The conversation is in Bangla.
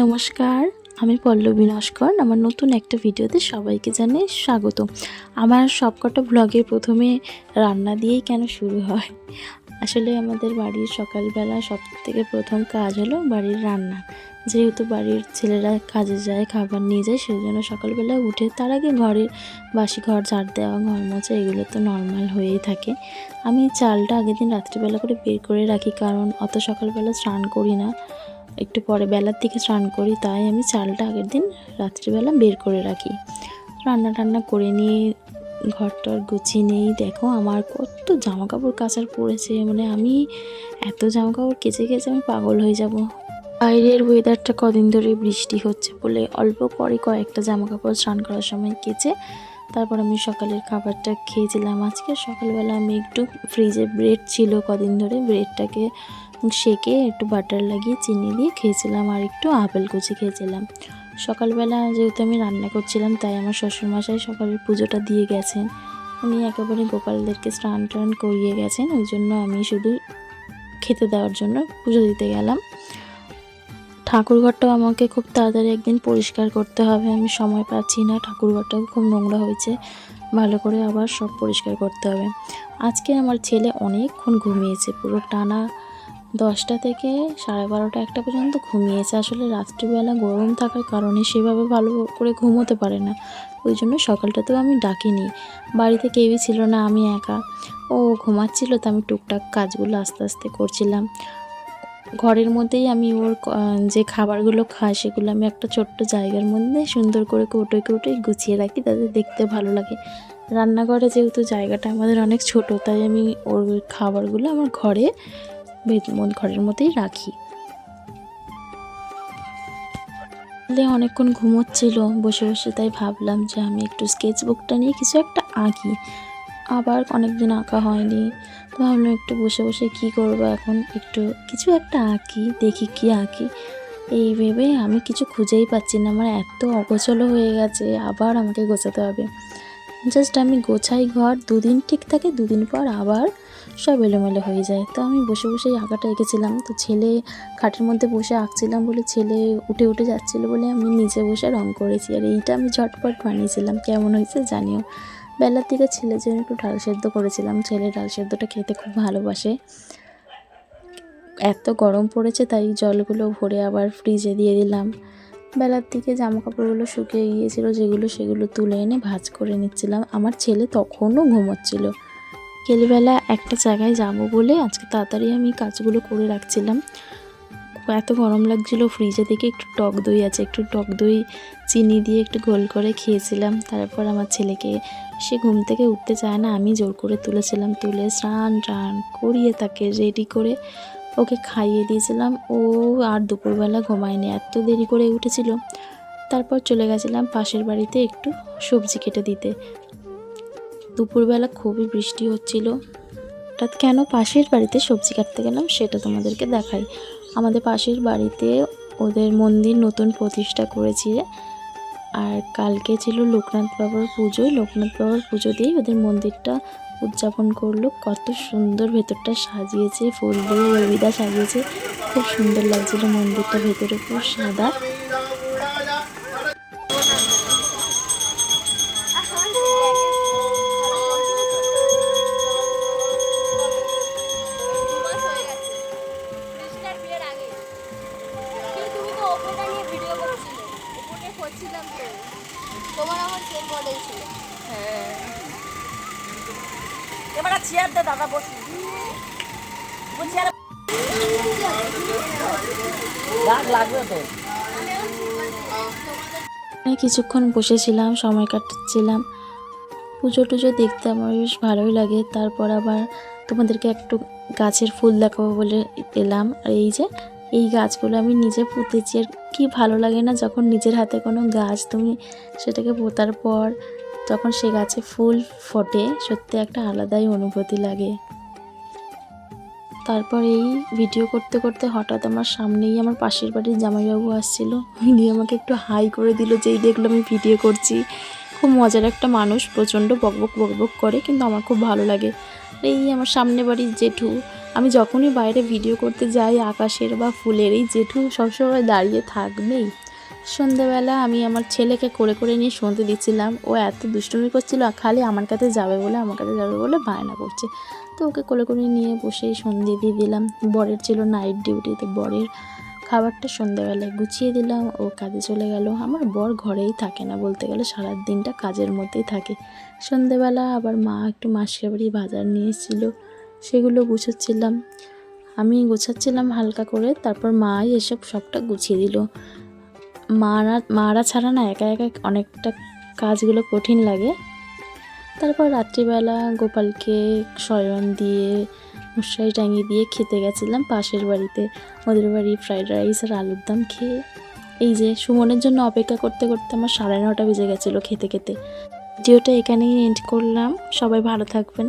নমস্কার, আমি পল্লবী নস্কর। আমার নতুন একটা ভিডিওতে সবাইকে জানাই স্বাগত। আমার সবকটা ব্লগের প্রথমে রান্না দিয়েই কেন শুরু হয়। আসলে আমাদের বাড়ির সকালবেলা সবথেকে প্রথম কাজ হলো বাড়ির রান্না। যেহেতু বাড়ির ছেলেরা কাজে যায়, খাবার নিয়ে যায়, সেজন্য সকালবেলা উঠে তার আগে ঘরের বাসি ঘর ঝাড় দেওয়া, ঘর মোছা এগুলো তো নর্মাল হয়েই থাকে। আমি চালটা আগের দিন রাত্রিবেলা করে বের করে রাখি, কারণ অত সকালবেলা স্নান করি না, একটু পরে বেলার দিকে স্নান করি, তাই আমি চালটা আগের দিন রাত্রিবেলা বের করে রাখি। রান্না টান্না করে নিয়ে ঘরটর গুছিয়ে নেই। দেখো আমার কত জামা কাপড় কাচার পড়েছে, মানে আমি এত জামা কাপড় কেচে কেচে আমি পাগল হয়ে যাব। বাইরের ওয়েদারটা কদিন ধরে বৃষ্টি হচ্ছে বলে অল্প করে কয়েকটা জামা কাপড় স্নান করার সময় কেচে তারপর আমি সকালের খাবারটা খেয়েছিলাম। আজকে সকালবেলা আমি একটু ফ্রিজে ব্রেড ছিল কদিন ধরে, ব্রেডটাকে সেকে একটু বাটার লাগিয়ে চিনি দিয়ে খেয়েছিলাম, আর একটু আপেল কুচি খেয়েছিলাম। সকালবেলা যেহেতু আমি রান্না করছিলাম, তাই আমার শ্বশুরমশাই সকালের পুজোটা দিয়ে গেছেন। উনি একেবারে গোপালদেরকে স্নান টান করিয়ে গেছেন, ওই জন্য আমি শুধু খেতে দেওয়ার জন্য পুজো দিতে গেলাম। ঠাকুরঘরটাও আমাকে খুব তাড়াতাড়ি একদিন পরিষ্কার করতে হবে, আমি সময় পাচ্ছি না। ঠাকুরঘরটাও খুব নোংরা হয়েছে, ভালো করে আবার সব পরিষ্কার করতে হবে। আজকে আমার ছেলে অনেকক্ষণ ঘুমিয়েছে, পুরো টানা 10টা থেকে 12:30 1টা পর্যন্ত ঘুমিয়েছে। আসলে রাত্রিবেলা গরম থাকার কারণে সেভাবে ভালো করে ঘুমোতে পারে না, ওই জন্য সকালটাতেও আমি ডাকিনি। বাড়িতে কেউই ছিল না, আমি একা। ও ঘুমাচ্ছিল, তো আমি টুকটাক কাজগুলো আস্তে আস্তে করছিলাম। ঘরের মধ্যেই আমি ওর যে খাবারগুলো খায় সেগুলো আমি একটা ছোট্ট জায়গার মধ্যে সুন্দর করে কৌটোয় কৌটোয় গুছিয়ে রাখি, তাদের দেখতে ভালো লাগে। রান্নাঘরে যেহেতু জায়গাটা আমাদের অনেক ছোট, তাই আমি ওর খাবারগুলো আমার ঘরের মধ্যেই রাখি। অনেকক্ষণ ঘুমোচ্ছিল বসে বসে, তাই ভাবলাম যে আমি একটু স্কেচবুকটা নিয়ে কিছু একটা আঁকি। আবার অনেকদিন আঁকা হয়নি, তো ভাবলাম একটু বসে বসে কী করবো, এখন একটু কিছু একটা আঁকি, দেখি কি আঁকি। এই ভেবে আমি কিছু খুঁজেই পাচ্ছি না, আমার এত অগোছালো হয়ে গেছে, আবার আমাকে গোছাতে হবে। জাস্ট আমি গোছাই ঘর, দুদিন ঠিক থাকে, দুদিন পর আবার সব এলোমেলো হয়ে যায়। তো আমি বসে বসেই আঁকাটা এঁকেছিলাম, তো ছেলে খাটের মধ্যে বসে আঁকছিলাম বলে ছেলে উঠে উঠে যাচ্ছিলো বলে আমি নিচে বসে রং করেছি, আর এইটা আমি ঝটপট বানিয়েছিলাম। কেমন হয়েছে জানিও। বেলার দিকে ছেলের জন্য একটু ডাল সেদ্ধ করেছিলাম, ছেলে ডাল সেদ্ধটা খেতে খুব ভালোবাসে। এত গরম পড়েছে তাই জলগুলো ভরে আবার ফ্রিজে দিয়ে দিলাম। বেলার দিকে জামা কাপড়গুলো শুকিয়ে গিয়েছিল যেগুলো, সেগুলো তুলে এনে ভাঁজ করে নিচ্ছিলাম। আমার ছেলে তখনও ঘুমোচ্ছিল। বিকেলবেলা একটা জায়গায় যাব বলে আজকে তাড়াতাড়ি আমি কাজগুলো করে রাখছিলাম। এত গরম লাগছিল, ফ্রিজে থেকে একটু টক দই আছে, একটু টক দই চিনি দিয়ে একটু গোল করে খেয়েছিলাম। তারপর আমার ছেলেকে, সে ঘুম থেকে উঠতে চায় না, আমি জোর করে তুলেছিলাম, তুলে স্নান টান করিয়ে তাকে রেডি করে ওকে খাইয়ে দিয়েছিলাম। ও আর দুপুরবেলা ঘুমায়নি, এত দেরি করে উঠেছিল। তারপর চলে গেছিলাম পাশের বাড়িতে একটু সবজি কেটে দিতে। দুপুরবেলা খুবই বৃষ্টি হচ্ছিল। হঠাৎ কেন পাশের বাড়িতে সবজি কাটতে গেলাম সেটা তোমাদেরকে দেখাই। আমাদের পাশের বাড়িতে ওদের মন্দির নতুন প্রতিষ্ঠা করেছে, আর কালকে ছিল লোকনাথ বাবার পুজো। লোকনাথ বাবার পুজো দিয়েই ওদের মন্দিরটা উদযাপন করলো। কত সুন্দর ভেতরটা সাজিয়েছে, ফুল দিয়ে রবিদা সাজিয়েছে, খুব সুন্দর লাগছিল মন্দিরটা, ভেতরে পুরো সাদা। তোমার আমার সেম মডেল ছিল। হ্যাঁ, এবার চেয়ার দে দাদা, বসি চেয়ার লাগবে তো। কিছুক্ষণ বসেছিলাম, সময় কাটাচ্ছিলাম। পুজো টুজো দেখতে আমার বেশ ভালোই লাগে। তারপর আবার তোমাদেরকে একটু গাছের ফুল দেখাবো বলে এলাম। আর এই যে এই গাছগুলো আমি নিজে পুঁতেছি, আর কি ভালো লাগে না যখন নিজের হাতে কোনো গাছ তুমি সেটাকে পোঁতার পর যখন সে গাছে ফুল ফোটে, সত্যি একটা আলাদাই অনুভূতি লাগে। তারপর এই ভিডিও করতে করতে হঠাৎ আমার সামনেই আমার পাশের বাড়ির জামাইবাবু আসছিল, উনি আমাকে একটু হাই করে দিল, যেই দেখলো আমি ভিডিও করছি। খুব মজার একটা মানুষ, প্রচণ্ড বকবক বকবক করে, কিন্তু আমার খুব ভালো লাগে। এই আমার সামনে বাড়ির জেঠু আমি যখনই বাইরে ভিডিও করতে যাই আকাশের বা ফুলের, এই জেঠু সবসময় দাঁড়িয়ে থাকবেই। সন্ধেবেলা আমি আমার ছেলেকে করে করে নিয়ে শুনতে দিচ্ছিলাম, ও এত দুষ্টুমি করছিল, খালি আমার কাছে যাবে বলে বায়না করছে। তো ওকে কোলে করে নিয়ে বসেই সন্ধে দিয়ে দিলাম। বরের ছিল নাইট ডিউটি, তো বরের খাবারটা সন্ধ্যাবেলায় গুছিয়ে দিলাম, ও কাজে চলে গেল। আমার বর ঘরেই থাকে না, বলতে গেলে সারা দিনটা কাজের মধ্যেই থাকে। সন্ধ্যাবেলা আবার মা একটু মাসকাবাড়ি বাজার নিয়ে এসেছিল, সেগুলো গুছাচ্ছিলাম। আমি গোছাচ্ছিলাম হালকা করে, তারপর মাই এসব সবটা গুছিয়ে দিল। মারা ছাড়া না একা একা অনেকটা কাজগুলো কঠিন লাগে। তারপর রাত্রিবেলা গোপালকে শয়ন দিয়ে মশারি টাঙিয়ে দিয়ে খেতে গেছিলাম পাশের বাড়িতে। ওদের বাড়ি ফ্রাইড রাইস আর আলুর দম খেয়ে এই যে সুমনের জন্য অপেক্ষা করতে করতে আমার 9:30 বেজে গেছিলো খেতে খেতে। ভিডিওটা এখানেই এন্ড করলাম। সবাই ভালো থাকবেন।